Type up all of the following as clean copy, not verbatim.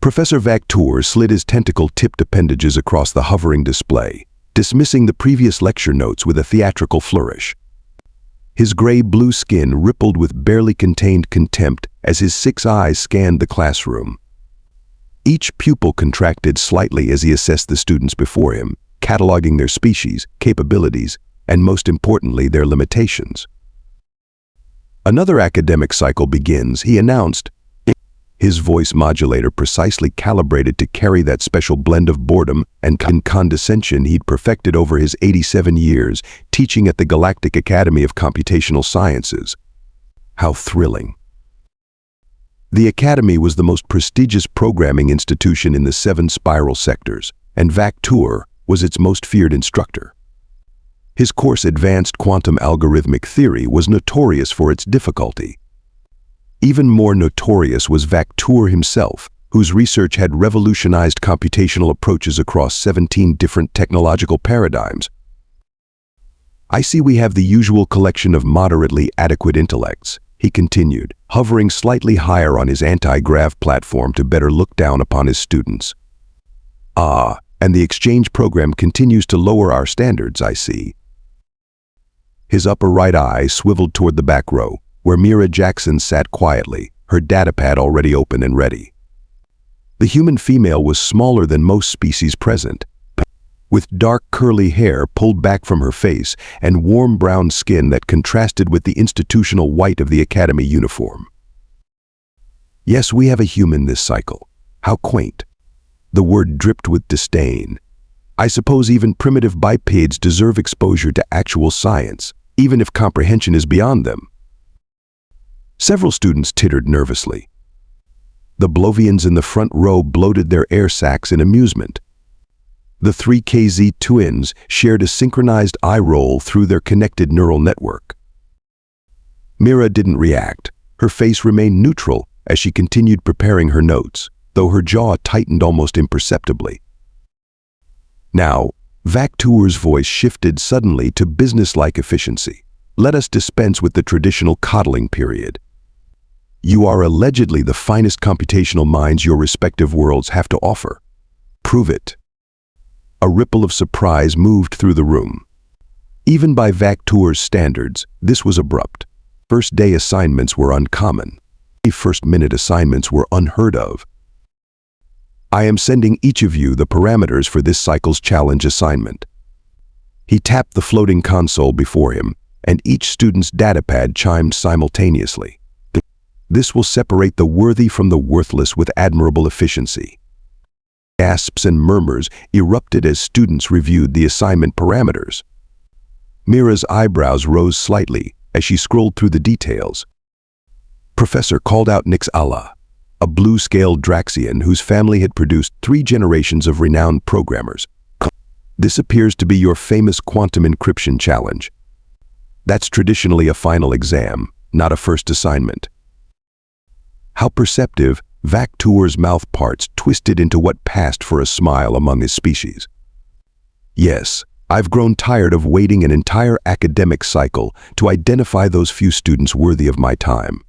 Professor Vak'Tuur slid his tentacle-tipped appendages across the hovering display, dismissing the previous lecture notes with a theatrical flourish. His gray-blue skin rippled with barely contained contempt as his 6 eyes scanned the classroom. Each pupil contracted slightly as he assessed the students before him, cataloging their species, capabilities, and most importantly, their limitations. Another academic cycle begins, he announced, his voice modulator precisely calibrated to carry that special blend of boredom and condescension he'd perfected over his 87 years teaching at the Galactic Academy of Computational Sciences. How thrilling. The Academy was the most prestigious programming institution in the 7 spiral sectors, and Vak'Tuur was its most feared instructor. His course, Advanced Quantum Algorithmic Theory, was notorious for its difficulty. Even more notorious was Vak'Tuur himself, whose research had revolutionized computational approaches across 17 different technological paradigms. "I see we have the usual collection of moderately adequate intellects," he continued, hovering slightly higher on his anti-grav platform to better look down upon his students. "Ah, and the exchange program continues to lower our standards, I see." His upper right eye swiveled toward the back row, where Mira Jackson sat quietly, her datapad already open and ready. The human female was smaller than most species present, with dark curly hair pulled back from her face and warm brown skin that contrasted with the institutional white of the academy uniform. "Yes, we have a human this cycle. How quaint." The word dripped with disdain. "I suppose even primitive bipeds deserve exposure to actual science, even if comprehension is beyond them." Several students tittered nervously. The Blovians in the front row bloated their air sacs in amusement. The 3KZ twins shared a synchronized eye roll through their connected neural network. Mira didn't react. Her face remained neutral as she continued preparing her notes, though her jaw tightened almost imperceptibly. Now, Vak'Tuur's voice shifted suddenly to businesslike efficiency. "Let us dispense with the traditional coddling period. You are allegedly the finest computational minds your respective worlds have to offer. Prove it." A ripple of surprise moved through the room. Even by Vak'Tuur's standards, this was abrupt. First-day assignments were uncommon. First-minute assignments were unheard of. "I am sending each of you the parameters for this cycle's challenge assignment." He tapped the floating console before him, and each student's datapad chimed simultaneously. "This will separate the worthy from the worthless with admirable efficiency." Gasps and murmurs erupted as students reviewed the assignment parameters. Mira's eyebrows rose slightly as she scrolled through the details. Professor called out Nix Allah, a blue-scaled Draxian whose family had produced 3 generations of renowned programmers. "This appears to be your famous quantum encryption challenge. That's traditionally a final exam, not a first assignment." How perceptive, Vak'Tuur's mouth parts twisted into what passed for a smile among his species. "Yes, I've grown tired of waiting an entire academic cycle to identify those few students worthy of my time.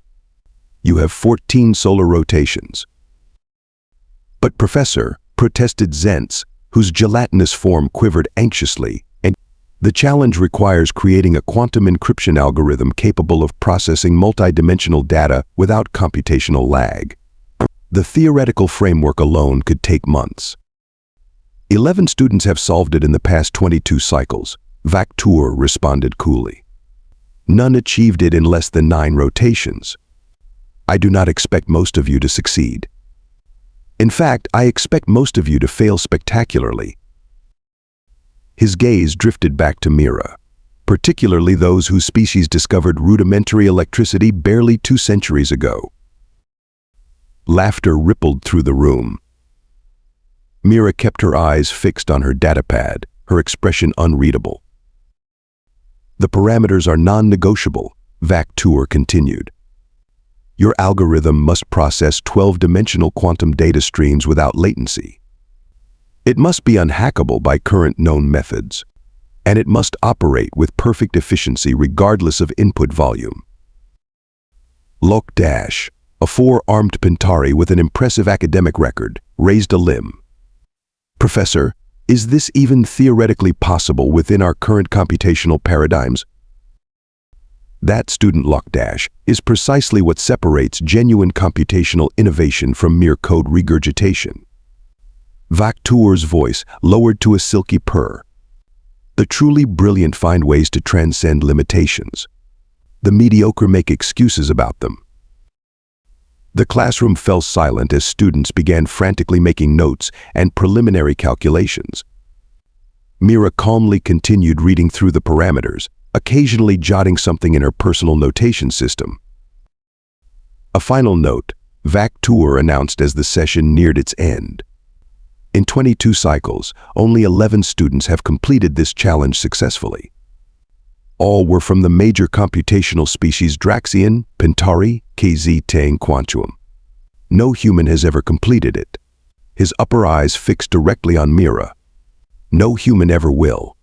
You have 14 solar rotations." "But Professor," protested Zentz, whose gelatinous form quivered anxiously, "and the challenge requires creating a quantum encryption algorithm capable of processing multidimensional data without computational lag. The theoretical framework alone could take months." 11 students have solved it in the past 22 cycles, Vak'Tuur responded coolly. "None achieved it in less than 9 rotations. I do not expect most of you to succeed. In fact, I expect most of you to fail spectacularly." His gaze drifted back to Mira, particularly those whose species discovered rudimentary electricity barely 2 centuries ago. Laughter rippled through the room. Mira kept her eyes fixed on her datapad, her expression unreadable. "The parameters are non-negotiable," Vak'Tuur continued. "Your algorithm must process 12-dimensional quantum data streams without latency. It must be unhackable by current known methods, and it must operate with perfect efficiency regardless of input volume." Lok Dash, A four-armed Pentari with an impressive academic record raised a limb. "Professor, is this even theoretically possible within our current computational paradigms?" That student lockdash is precisely what separates genuine computational innovation from mere code regurgitation. Vak'Tuur's voice lowered to a silky purr. The truly brilliant find ways to transcend limitations. The mediocre make excuses about them. The classroom fell silent as students began frantically making notes and preliminary calculations. Mira calmly continued reading through the parameters, occasionally jotting something in her personal notation system. A final note, Vak'Tuur announced as the session neared its end. In 22 cycles, only 11 students have completed this challenge successfully. All were from the major computational species Draxion, Pentari, KZ-10 Quantum. No human has ever completed it. His upper eyes fixed directly on Mira. No human ever will.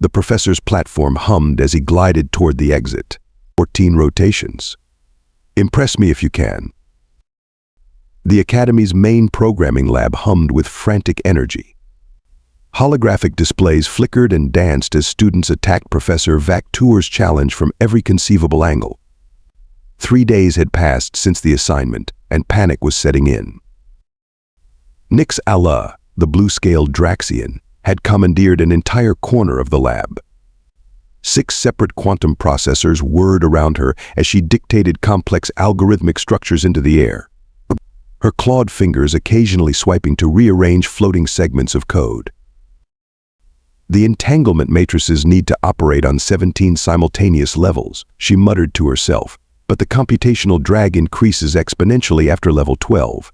The professor's platform hummed as he glided toward the exit. 14 rotations. Impress me if you can. The Academy's main programming lab hummed with frantic energy. Holographic displays flickered and danced as students attacked Professor Vak'Tuur's challenge from every conceivable angle. 3 days had passed since the assignment, and panic was setting in. Nix Allah, the blue-scaled Draxion, had commandeered an entire corner of the lab. 6 separate quantum processors whirred around her as she dictated complex algorithmic structures into the air, her clawed fingers occasionally swiping to rearrange floating segments of code. "The entanglement matrices need to operate on 17 simultaneous levels," she muttered to herself, but the computational drag increases exponentially after level 12.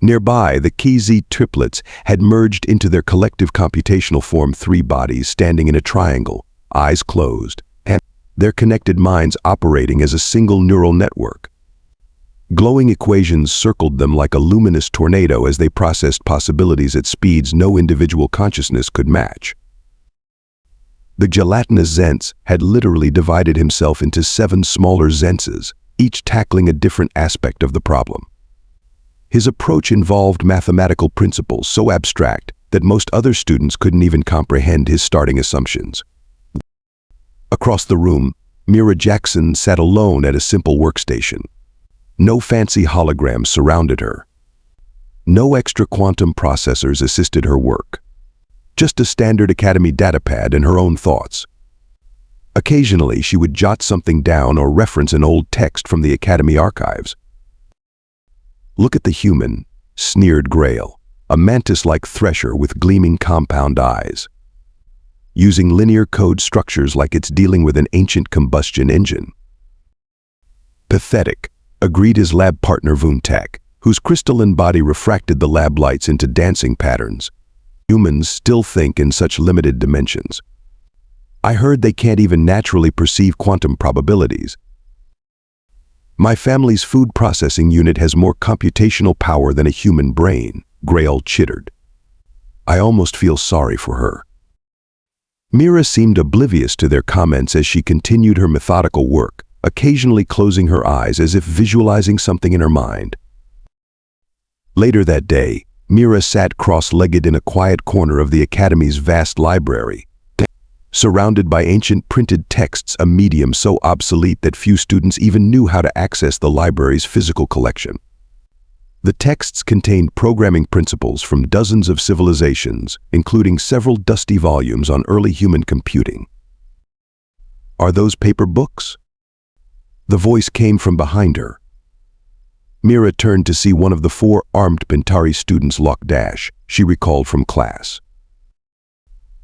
Nearby, the KZ triplets had merged into their collective computational form, 3 bodies standing in a triangle, eyes closed, and their connected minds operating as a single neural network. Glowing equations circled them like a luminous tornado as they processed possibilities at speeds no individual consciousness could match. The gelatinous Zents had literally divided himself into 7 smaller Zentses, each tackling a different aspect of the problem. His approach involved mathematical principles so abstract that most other students couldn't even comprehend his starting assumptions. Across the room, Mira Jackson sat alone at a simple workstation. No fancy holograms surrounded her. No extra quantum processors assisted her work. Just a standard Academy datapad and her own thoughts. Occasionally, she would jot something down or reference an old text from the Academy archives. "Look at the human," sneered Grail, a mantis-like thresher with gleaming compound eyes. Using linear code structures like it's dealing with an ancient combustion engine. "Pathetic," agreed his lab partner Vuntak, whose crystalline body refracted the lab lights into dancing patterns. "Humans still think in such limited dimensions. I heard they can't even naturally perceive quantum probabilities. My family's food processing unit has more computational power than a human brain," Grail chittered. "I almost feel sorry for her." Mira seemed oblivious to their comments as she continued her methodical work, occasionally closing her eyes as if visualizing something in her mind. Later that day, Mira sat cross-legged in a quiet corner of the Academy's vast library, surrounded by ancient printed texts, a medium so obsolete that few students even knew how to access the library's physical collection. The texts contained programming principles from dozens of civilizations, including several dusty volumes on early human computing. "Are those paper books?" The voice came from behind her. Mira turned to see one of the 4 armed Pentari students lockdash, she recalled from class.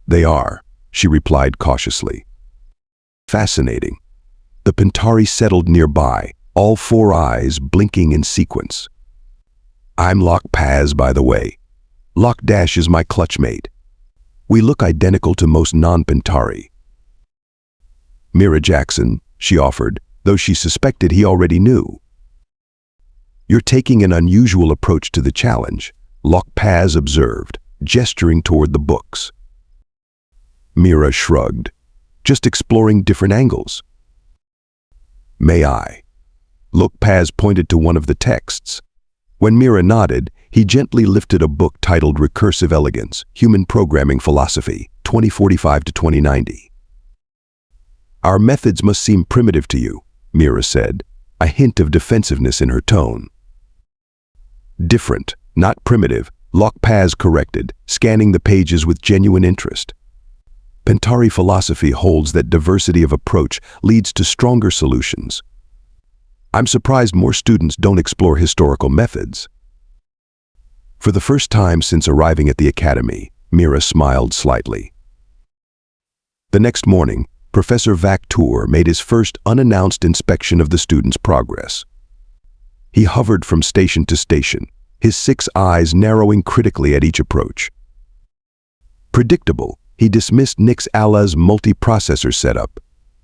"They are," she replied cautiously. "Fascinating." The Pentari settled nearby, all 4 eyes blinking in sequence. "I'm Lockpaz, by the way. Lockdash is my clutchmate. We look identical to most non-Pentari." "Mira Jackson," she offered, though she suspected he already knew. "You're taking an unusual approach to the challenge," Lockpaz observed, gesturing toward the books. Mira shrugged, "Just exploring different angles." "May I?" Paz pointed to one of the texts. When Mira nodded, he gently lifted a book titled Recursive Elegance, Human Programming Philosophy, 2045 to 2090. Our methods must seem primitive to you, Mira said, a hint of defensiveness in her tone. Different, not primitive, Paz corrected, scanning the pages with genuine interest. Pentari philosophy holds that diversity of approach leads to stronger solutions. I'm surprised more students don't explore historical methods. For the first time since arriving at the academy, Mira smiled slightly. The next morning, Professor Vak'Tuur made his first unannounced inspection of the students' progress. He hovered from station to station, his 6 eyes narrowing critically at each approach. Predictable, he dismissed Nix Allah's multiprocessor setup,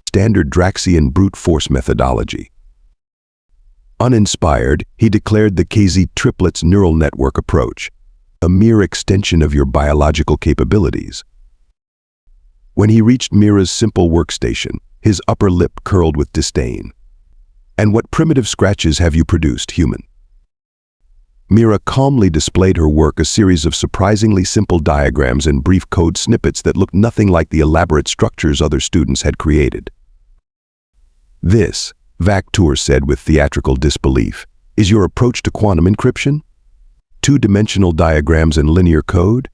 standard Draxian brute force methodology. Uninspired, he declared the KZ triplets neural network approach, a mere extension of your biological capabilities. When he reached Mira's simple workstation, his upper lip curled with disdain. And what primitive scratches have you produced, human? Mira calmly displayed her work, a series of surprisingly simple diagrams and brief code snippets that looked nothing like the elaborate structures other students had created. This, Vak'Tuur said with theatrical disbelief, is your approach to quantum encryption? 2-dimensional diagrams and linear code?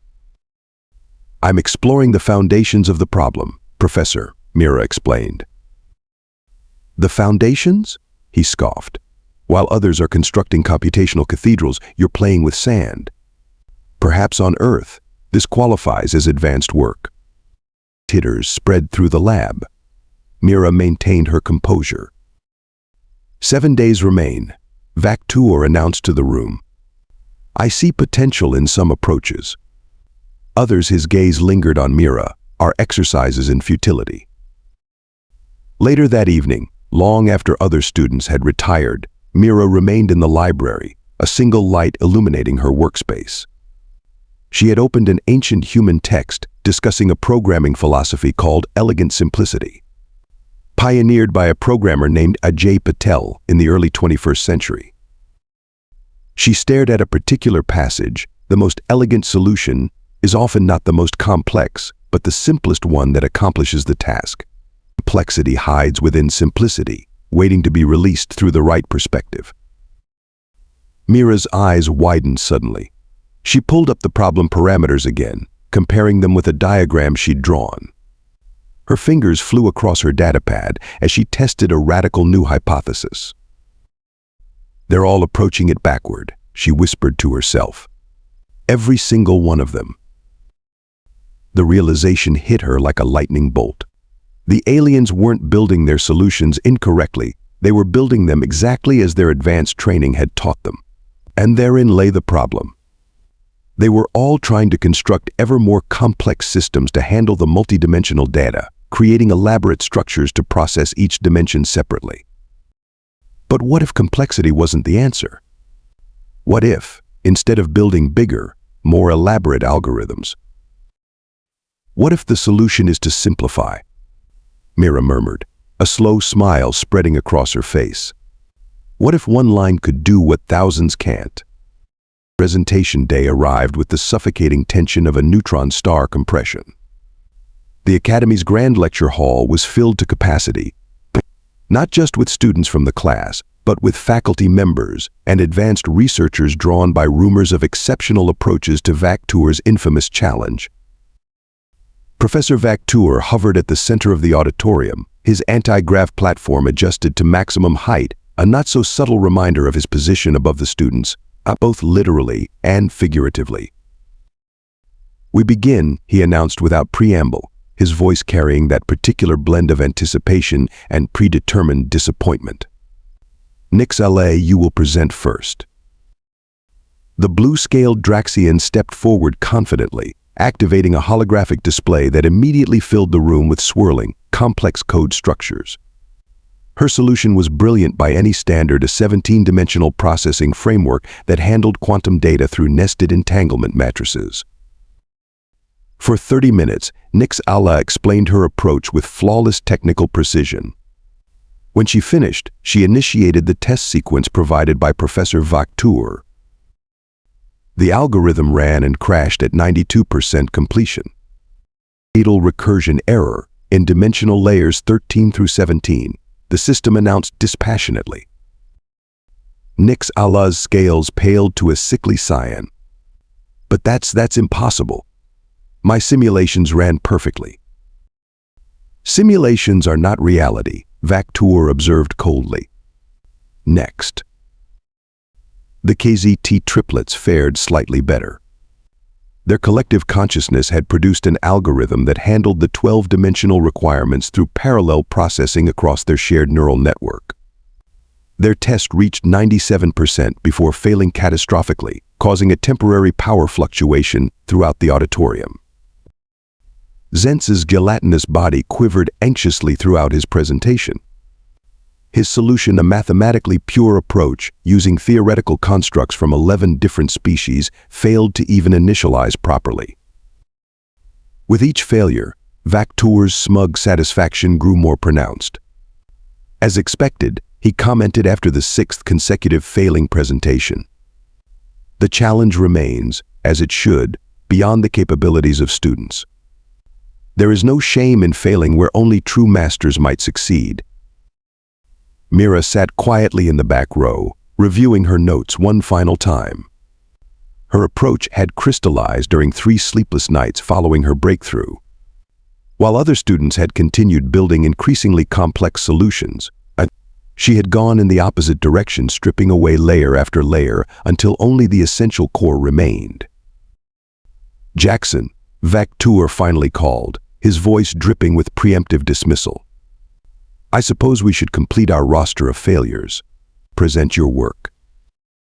I'm exploring the foundations of the problem, Professor, Mira explained. The foundations? He scoffed. While others are constructing computational cathedrals, you're playing with sand. Perhaps on Earth, this qualifies as advanced work. Titters spread through the lab. Mira maintained her composure. 7 days remain, Vak'Tuur announced to the room. I see potential in some approaches. Others, his gaze lingered on Mira, are exercises in futility. Later that evening, long after other students had retired, Mira remained in the library, a single light illuminating her workspace. She had opened an ancient human text discussing a programming philosophy called elegant simplicity, pioneered by a programmer named Ajay Patel in the early 21st century. She stared at a particular passage. The most elegant solution is often not the most complex, but the simplest one that accomplishes the task. Complexity hides within simplicity, waiting to be released through the right perspective. Mira's eyes widened suddenly. She pulled up the problem parameters again, comparing them with a diagram she'd drawn. Her fingers flew across her datapad as she tested a radical new hypothesis. They're all approaching it backward, she whispered to herself. Every single one of them. The realization hit her like a lightning bolt. The aliens weren't building their solutions incorrectly, they were building them exactly as their advanced training had taught them. And therein lay the problem. They were all trying to construct ever more complex systems to handle the multidimensional data, creating elaborate structures to process each dimension separately. But what if complexity wasn't the answer? What if, instead of building bigger, more elaborate algorithms? What if the solution is to simplify? Mira murmured, a slow smile spreading across her face. What if one line could do what thousands can't? Presentation day arrived with the suffocating tension of a neutron star compression. The Academy's grand lecture hall was filled to capacity, not just with students from the class, but with faculty members and advanced researchers drawn by rumors of exceptional approaches to Vak'Tuur's infamous challenge. Professor Vak'Tuur hovered at the center of the auditorium, his anti-grav platform adjusted to maximum height, a not-so-subtle reminder of his position above the students, both literally and figuratively. We begin, he announced without preamble, his voice carrying that particular blend of anticipation and predetermined disappointment. Nix LA, you will present first. The blue-scaled Draxian stepped forward confidently, activating a holographic display that immediately filled the room with swirling, complex code structures. Her solution was brilliant by any standard, a 17-dimensional processing framework that handled quantum data through nested entanglement matrices. For 30 minutes, Nix Allah explained her approach with flawless technical precision. When she finished, she initiated the test sequence provided by Professor Vak'Tuur. The algorithm ran and crashed at 92% completion. Fatal recursion error in dimensional layers 13 through 17, the system announced dispassionately. Nix Allah's scales paled to a sickly cyan. But that's impossible. My simulations ran perfectly. Simulations are not reality, Vak'Tuur observed coldly. Next. The KZT triplets fared slightly better. Their collective consciousness had produced an algorithm that handled the 12-dimensional requirements through parallel processing across their shared neural network. Their test reached 97% before failing catastrophically, causing a temporary power fluctuation throughout the auditorium. Zentz's gelatinous body quivered anxiously throughout his presentation. His solution, a mathematically pure approach using theoretical constructs from 11 different species, failed to even initialize properly. With each failure, Vak'Tuur's smug satisfaction grew more pronounced. As expected, he commented after the 6th consecutive failing presentation. The challenge remains, as it should, beyond the capabilities of students. There is no shame in failing where only true masters might succeed. Mira sat quietly in the back row, reviewing her notes one final time. Her approach had crystallized during 3 sleepless nights following her breakthrough. While other students had continued building increasingly complex solutions, she had gone in the opposite direction, stripping away layer after layer until only the essential core remained. Jackson, Vak'Tuur finally called, his voice dripping with preemptive dismissal. I suppose we should complete our roster of failures. Present your work.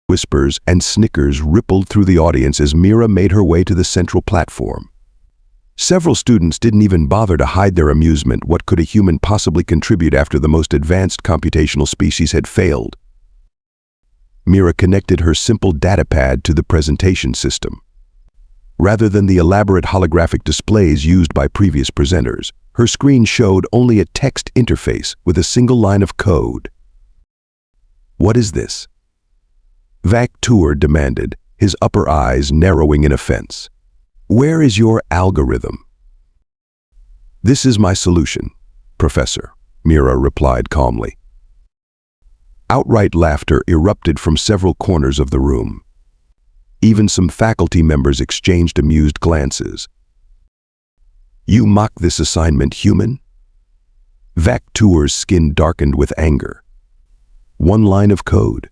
Whispers and snickers rippled through the audience as Mira made her way to the central platform. Several students didn't even bother to hide their amusement. What could a human possibly contribute after the most advanced computational species had failed? Mira connected her simple datapad to the presentation system. Rather than the elaborate holographic displays used by previous presenters, her screen showed only a text interface with a single line of code. What is this? Vak'Tuur demanded, his upper eyes narrowing in offense. Where is your algorithm? This is my solution, Professor, Mira replied calmly. Outright laughter erupted from several corners of the room. Even some faculty members exchanged amused glances. You mock this assignment, human? Vak'Tuur's skin darkened with anger. One line of code.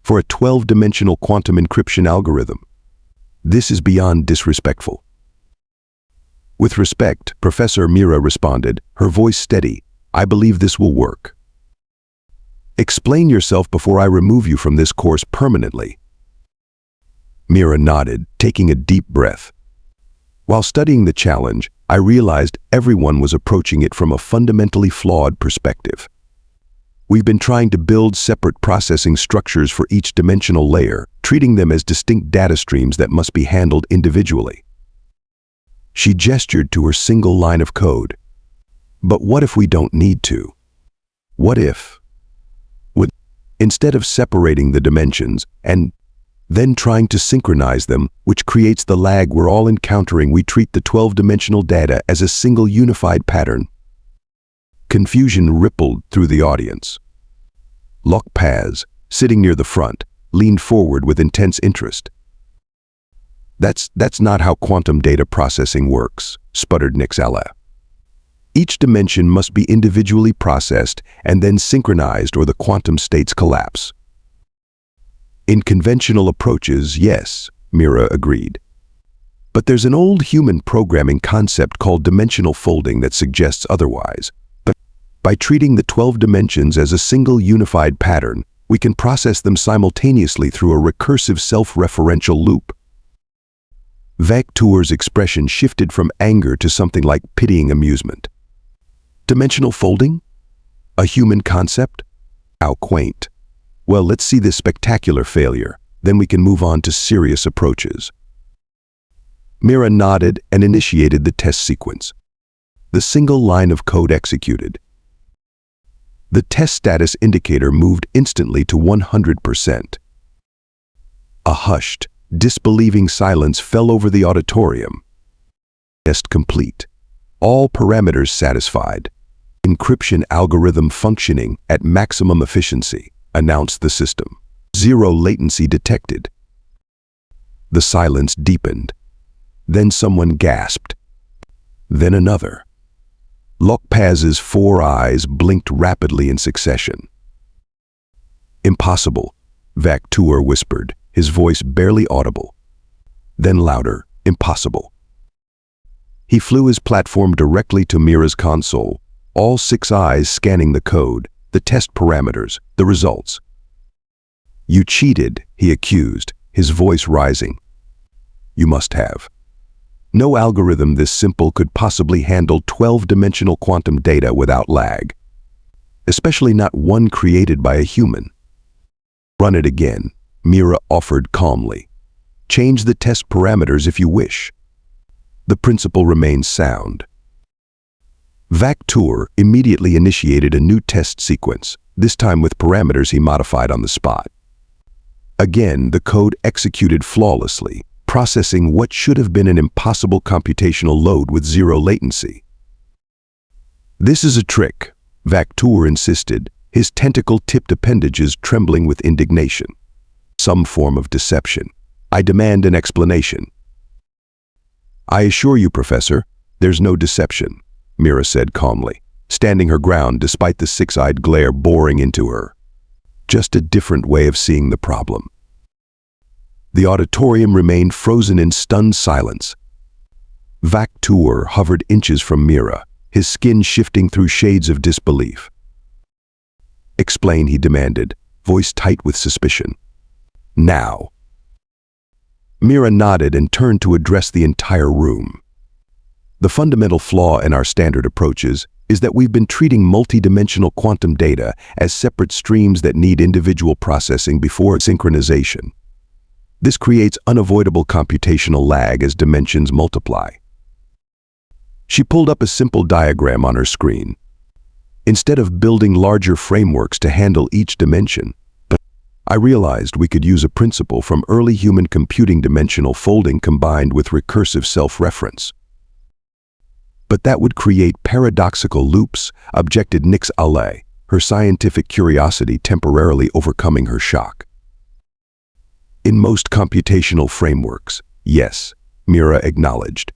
For a 12-dimensional quantum encryption algorithm. This is beyond disrespectful. With respect, Professor, Mira responded, her voice steady. I believe this will work. Explain yourself before I remove you from this course permanently. Mira nodded, taking a deep breath. While studying the challenge, I realized everyone was approaching it from a fundamentally flawed perspective. We've been trying to build separate processing structures for each dimensional layer, treating them as distinct data streams that must be handled individually. She gestured to her single line of code. But what if we don't need to? What if, instead of separating the dimensions and then trying to synchronize them, which creates the lag we're all encountering, we treat the 12-dimensional data as a single unified pattern? Confusion rippled through the audience. Lok Paz, sitting near the front, leaned forward with intense interest. That's not how quantum data processing works, sputtered Nixala. Each dimension must be individually processed and then synchronized or the quantum states collapse. In conventional approaches, yes, Mira agreed. But there's an old human programming concept called dimensional folding that suggests otherwise. By treating the 12 dimensions as a single unified pattern, we can process them simultaneously through a recursive self-referential loop. Vak'Tuur's expression shifted from anger to something like pitying amusement. Dimensional folding? A human concept? How quaint. Well, let's see this spectacular failure, then we can move on to serious approaches. Mira nodded and initiated the test sequence. The single line of code executed. The test status indicator moved instantly to 100%. A hushed, disbelieving silence fell over the auditorium. Test complete. All parameters satisfied. Encryption algorithm functioning at maximum efficiency, announced the system. Zero latency detected. The silence deepened. Then someone gasped. Then another. Vak'Tuur's 4 eyes blinked rapidly in succession. Impossible, Vak'Tuur whispered, his voice barely audible. Then louder, impossible. He flew his platform directly to Mira's console, all 6 eyes scanning the code, the test parameters, the results. You cheated, he accused, his voice rising. You must have. No algorithm this simple could possibly handle 12-dimensional quantum data without lag, especially not one created by a human. Run it again, Mira offered calmly. Change the test parameters if you wish. The principle remains sound. Vak'Tuur immediately initiated a new test sequence, this time with parameters he modified on the spot. Again, the code executed flawlessly, processing what should have been an impossible computational load with zero latency. This is a trick, Vak'Tuur insisted, his tentacle-tipped appendages trembling with indignation. Some form of deception. I demand an explanation. I assure you, Professor, there's no deception, Mira said calmly, standing her ground despite the 6-eyed glare boring into her. Just a different way of seeing the problem. The auditorium remained frozen in stunned silence. Vak'Tuur hovered inches from Mira, his skin shifting through shades of disbelief. Explain, he demanded, voice tight with suspicion. Now. Mira nodded and turned to address the entire room. The fundamental flaw in our standard approaches is that we've been treating multidimensional quantum data as separate streams that need individual processing before synchronization. This creates unavoidable computational lag as dimensions multiply. She pulled up a simple diagram on her screen. Instead of building larger frameworks to handle each dimension, I realized we could use a principle from early human computing: dimensional folding combined with recursive self-reference. But that would create paradoxical loops, objected Nix Ale, her scientific curiosity temporarily overcoming her shock. In most computational frameworks, yes, Mira acknowledged.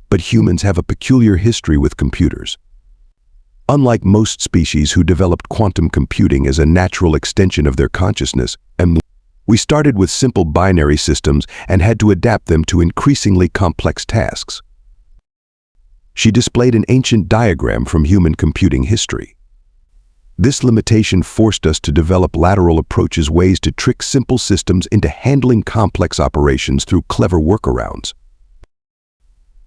But humans have a peculiar history with computers. Unlike most species who developed quantum computing as a natural extension of their consciousness, and we started with simple binary systems and had to adapt them to increasingly complex tasks. She displayed an ancient diagram from human computing history. This limitation forced us to develop lateral approaches, ways to trick simple systems into handling complex operations through clever workarounds.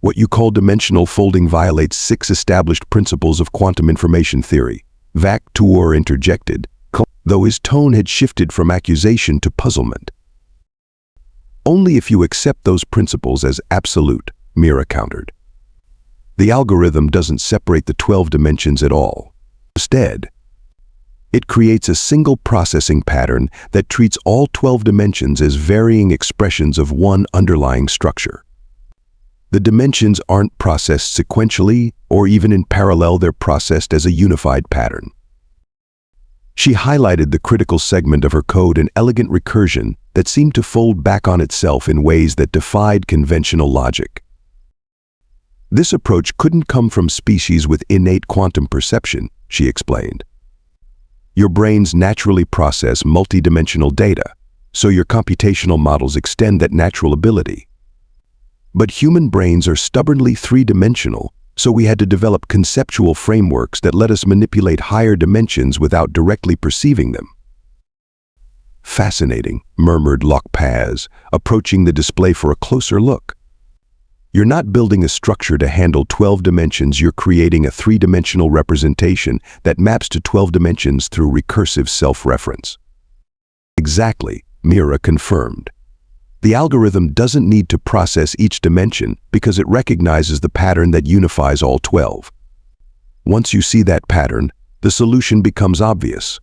What you call dimensional folding violates 6 established principles of quantum information theory, Vak'Tuur interjected, though his tone had shifted from accusation to puzzlement. Only if you accept those principles as absolute, Mira countered. The algorithm doesn't separate the 12 dimensions at all. Instead, it creates a single processing pattern that treats all 12 dimensions as varying expressions of one underlying structure. The dimensions aren't processed sequentially or even in parallel, they're processed as a unified pattern. She highlighted the critical segment of her code, an elegant recursion that seemed to fold back on itself in ways that defied conventional logic. This approach couldn't come from species with innate quantum perception, she explained. Your brains naturally process multidimensional data, so your computational models extend that natural ability. But human brains are stubbornly 3-dimensional, so we had to develop conceptual frameworks that let us manipulate higher dimensions without directly perceiving them. Fascinating, murmured Vak'Tuur, approaching the display for a closer look. You're not building a structure to handle 12 dimensions, you're creating a 3-dimensional representation that maps to 12 dimensions through recursive self-reference. Exactly, Mira confirmed. The algorithm doesn't need to process each dimension because it recognizes the pattern that unifies all 12. Once you see that pattern, the The solution becomes obvious.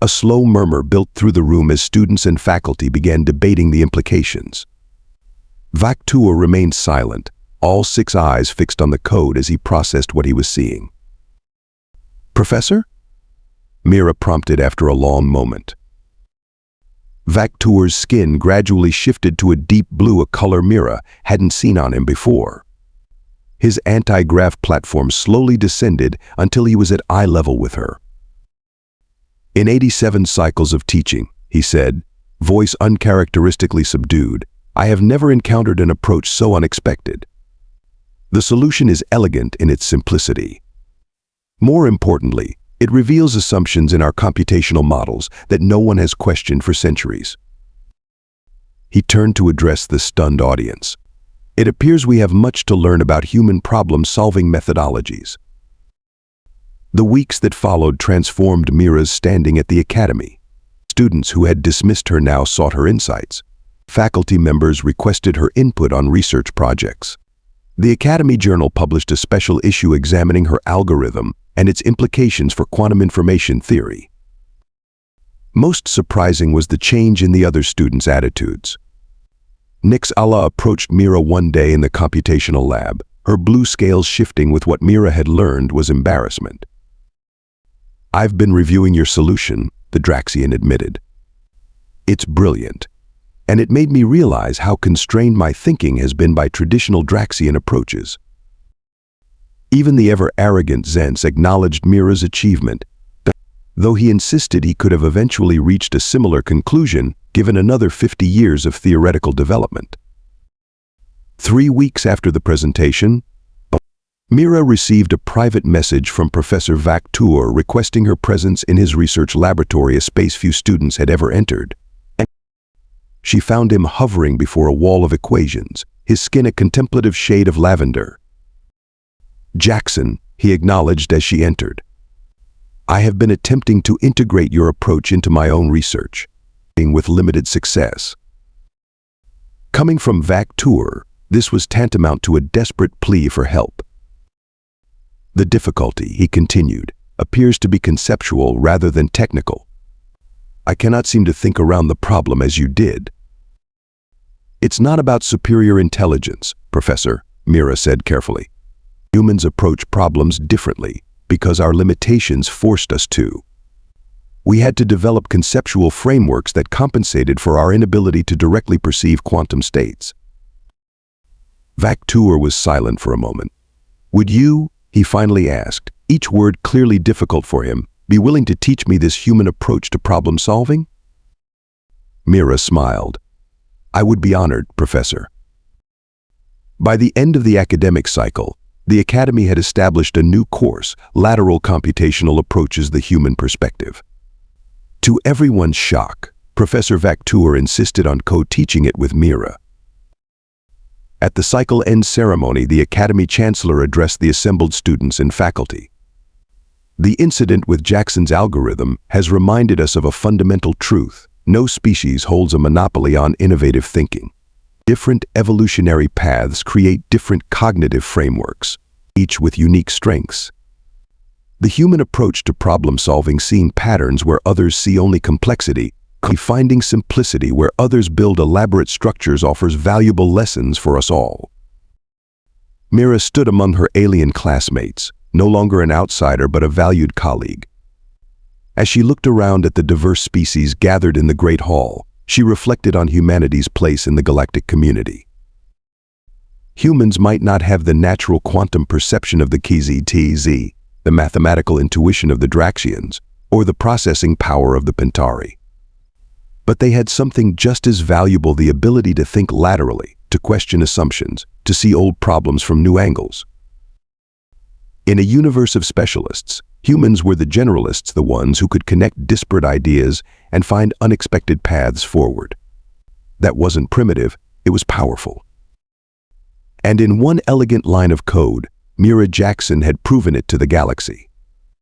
A slow murmur built through the room as students and faculty began debating the implications. Vak'Tuur remained silent, all 6 eyes fixed on the code as he processed what he was seeing. "Professor?" Mira prompted after a long moment. Vak'Tuur's skin gradually shifted to a deep blue, a color Mira hadn't seen on him before. His anti-grav platform slowly descended until he was at eye level with her. "In 87 cycles of teaching," he said, voice uncharacteristically subdued, "I have never encountered an approach so unexpected. The solution is elegant in its simplicity. More importantly, it reveals assumptions in our computational models that no one has questioned for centuries." He turned to address the stunned audience. "It appears we have much to learn about human problem-solving methodologies." The weeks that followed transformed Mira's standing at the academy. Students who had dismissed her now sought her insights. Faculty members requested her input on research projects. The Academy Journal published a special issue examining her algorithm and its implications for quantum information theory. Most surprising was the change in the other students' attitudes. Nix Allah approached Mira one day in the computational lab. Her blue scales shifting with what Mira had learned was embarrassment. "I've been reviewing your solution," the Draxian admitted. "It's brilliant, and it made me realize how constrained my thinking has been by traditional Draxian approaches." Even the ever-arrogant Zens acknowledged Mira's achievement, though he insisted he could have eventually reached a similar conclusion given another 50 years of theoretical development. 3 weeks after the presentation, Mira received a private message from Professor Vak'Tuur requesting her presence in his research laboratory, a space few students had ever entered. She found him hovering before a wall of equations, his skin a contemplative shade of lavender. "Jackson," he acknowledged as she entered, "I have been attempting to integrate your approach into my own research, with limited success." Coming from Vak'Tuur, this was tantamount to a desperate plea for help. "The difficulty," he continued, "appears to be conceptual rather than technical. I cannot seem to think around the problem as you did." "It's not about superior intelligence, Professor," Mira said carefully. "Humans approach problems differently because our limitations forced us to. We had to develop conceptual frameworks that compensated for our inability to directly perceive quantum states." Vak'Tuur was silent for a moment. "Would you," he finally asked, each word clearly difficult for him, "be willing to teach me this human approach to problem solving?" Mira smiled. "I would be honored, Professor." By the end of the academic cycle, the Academy had established a new course, Lateral Computational Approaches the Human Perspective. To everyone's shock, Professor Vak'Tuur insisted on co-teaching it with Mira. At the cycle end ceremony, the Academy Chancellor addressed the assembled students and faculty. "The incident with Jackson's algorithm has reminded us of a fundamental truth. No species holds a monopoly on innovative thinking. Different evolutionary paths create different cognitive frameworks, each with unique strengths. The human approach to problem-solving, seeing patterns where others see only complexity, finding simplicity where others build elaborate structures, offers valuable lessons for us all." Mira stood among her alien classmates, no longer an outsider but a valued colleague. As she looked around at the diverse species gathered in the Great Hall, she reflected on humanity's place in the galactic community. Humans might not have the natural quantum perception of the KZTZ, the mathematical intuition of the Draxians, or the processing power of the Pentari. But they had something just as valuable: the ability to think laterally, to question assumptions, to see old problems from new angles. In a universe of specialists, humans were the generalists, the ones who could connect disparate ideas and find unexpected paths forward. That wasn't primitive, it was powerful. And in one elegant line of code, Mira Jackson had proven it to the galaxy.